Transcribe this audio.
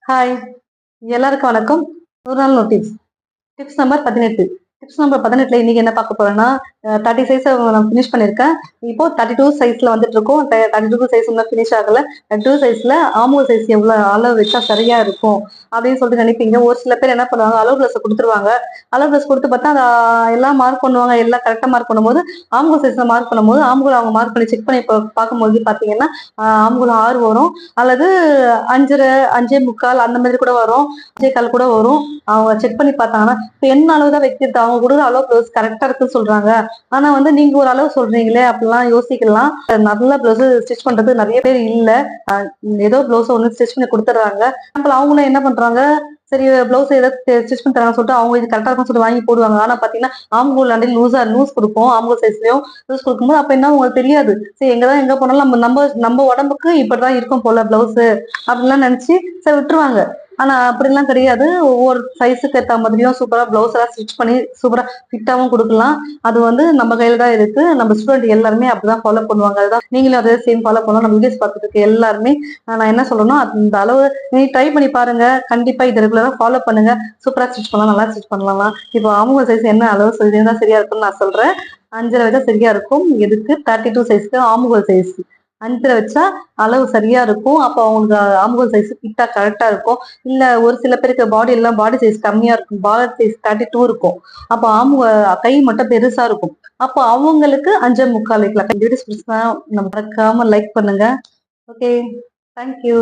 Hi, எல்லாருக்கும் வணக்கம். ஒரு நாள் notice. Tips number 18. Tips number 18ல இன்னைக்கு என்ன பார்க்க போறேன்னா, 30 சைஸ நான் ஃபினிஷ் பண்ணியிருக்கேன். இப்போ 32 சைஸ்ல வந்துட்டு இருக்கோம். 32 சைஸ் இன்னும் ஃபினிஷ் ஆகல. 32 சைஸ்ல ஆர்மோல் சைஸ் எவ்வளோ அளவு வச்சா சரியா இருக்கும் அப்படின்னு சொல்லிட்டு நினைப்பீங்க. ஒரு சில பேர் என்ன பண்ணுவாங்க, அளவு பிளஸ் குடுத்துருவாங்க. அளவு பிளஸ் குடுத்து பார்த்தா, எல்லாம் மார்க் பண்ணுவாங்க. எல்லாம் கரெக்ட்டா மார்க் பண்ணும்போது, ஆர்மோல் சைஸ்ல மார்க் பண்ணும்போது, ஆர்ம்ஹோல் அவங்க மார்க் பண்ணி செக் பண்ணி பார்க்கும்போது பார்த்தீங்கன்னா, ஆர்ம்ஹோல் 6 வரும். அல்லது 5 1/2, 5 1/4 அந்த மாதிரி கூட வரும். 5 1/4 கூட வரும். அவங்க செக் பண்ணி பார்த்தாங்கன்னா, இப்ப என்ன அளவு தான் வைக்கிறது? அவங்க குடுக்குற அளவு ப்ளவுஸ் கரெக்ட்டா இருக்குன்னு சொல்றாங்க. ஆனா வந்து நீங்க ஒரு அளவு சொல்றீங்களே அப்படிலாம் யோசிக்கலாம். நல்ல ப்ளவுஸ் ஸ்டிச் பண்றது நெறைய பேர் இல்ல. அ ஏதோ ப்ளவுஸ ஒண்ணு ஸ்டிச் பண்ணி குடுத்துடுறாங்க. எக்ஸாம்பிள் அவங்களும் என்ன பண்றாங்க, சரி ப்ளவுஸ் ஏதாவது ஸ்டிச் பண்ணி தராங்கன்னு சொல்லிட்டு அவங்க இது கரெக்ட்டா இருக்குன்னு சொல்லிட்டு வாங்கி போடுவாங்க. ஆனா பார்த்தீங்கன்னா, ஆர்ம்ஹோல் அண்டில் லூஸ் குடுப்போம். ஆர்ம்ஹோல் சைஸ்லயும் லூஸ் குடுக்கும்போது அப்ப என்ன உங்களுக்கு தெரியாது. சரி எங்க போனாலும் நம்ம நம்ம நம்ம உடம்புக்கு இப்படிதான் இருக்கும் போல ப்ளவுஸ் அப்படிலாம் நெனச்சு சரி விட்டுருவாங்க. ஆனா அப்படிலாம் கிடையாது. ஒவ்வொரு சைஸுக்கு ஏத்த மாதிரியும் சூப்பரா ப்ளவுஸ் எல்லாம் ஸ்டிச் பண்ணி சூப்பரா ஃபிட்டாவும் குடுக்கலாம். அது வந்து நம்ம கையில தான் இருக்கு. நம்ம ஸ்டூடெண்ட் எல்லாருமே அப்படிதான் ஃபாலோ பண்ணுவாங்க. அதுதான் நீங்களும் அதே சேம் ஃபாலோ பண்ணணும். நம்ம வீடியோஸ் பார்த்துட்டு இருக்க எல்லாருமே நான் என்ன சொல்லணும்னா, அந்த அளவு நீங்க ட்ரை பண்ணி பாருங்க. கண்டிப்பா இத ரெகுலரா ஃபாலோ பண்ணுங்க. சூப்பரா ஸ்டிச் பண்ணலாம். நல்லா ஸ்டிச் பண்ணலாம். இப்போ அவங்க சைஸ் என்ன அளவு சொல்லியிருந்தா சரியா இருக்கும்னு நான் சொல்றேன். 5 வச்சா சரியா இருக்கும். எதுக்கு 32 சைஸ்க்கு ஆர்ம்ஹோல் சைஸ். 5 வச்சா அளவு சரியா இருக்கும். அப்போ அவங்களுக்கு ஆர்ம்ஹோல் சைஸ் ஃபிட்டா கரெக்ட்டா இருக்கும். இல்ல ஒரு சில பேருக்கு பாடி சைஸ் கம்மியா இருக்கும். பாடி சைஸ் 32 இருக்கும். அப்போ கை மட்டும் பெருசா இருக்கும். அப்போ அவங்களுக்கு 5 1/4 வைக்கலாம். வீடியோஸ் பிடிச்சிருந்தா மறக்காம லைக் பண்ணுங்க. ஓகே. Thank you.